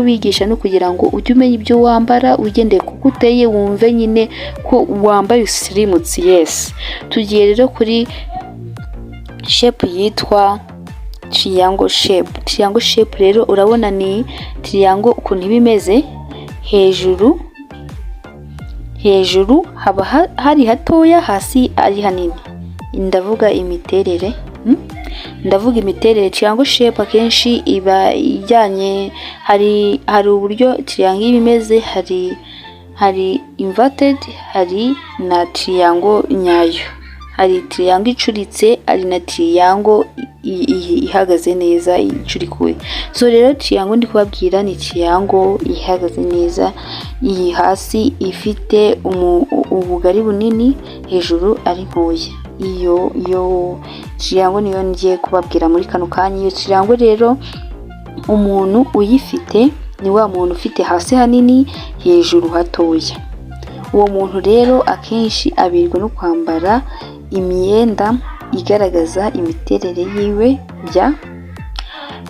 kubigisha no kugira ngo ujye umenya ibyo wambara ugendeye kuko uteye, wumve nyine ko wambaye usirimutse. Yes, tugiye rero kuri shape yitwa triangle shape. Triangle shape rero urabona ni triangle ukuntu ibimeze, hejuru haba hari hatoya, hasi ari hanini. Ndavuga imiterere, triangle shape akenshi iba ijyanye, hari uburyo triangle ibimeze, hari inverted, hari na triangle nyayo, hari triangle icuritse, hari na triangle ihagaze neza icurikuye. So rero triangle ndi kubabwira ni triangle ihagaze neza, iyi hasi ifite ubugari bunini, hejuru ari ntoya. Iyo triangle niyo ngiye kubabwira muri kano kanya. Iyo triangle rero umuntu uyifite ni wa muntu ufite hasi hanini, hejuru hatoya. Uwo muntu rero akenshi abirwa no kwambara imyenda igaragaza imiterere yiwe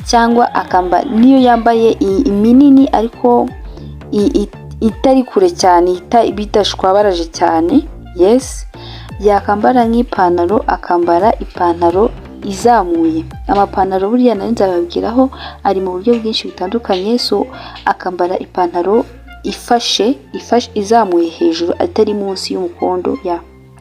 cyangwa akamba niyo yambaye iminini ariko itari kure cyane, bitashwabaraje cyane. Yes, yakambara nk'ipantaro, akambara ipantaro izamuye. Amapantaro buriya nari nzababwiraho ari mu buryo bwinshi butandukanye. So akambara ipantaro ifashe izamuye hejuru, atari munsi y'umukondo.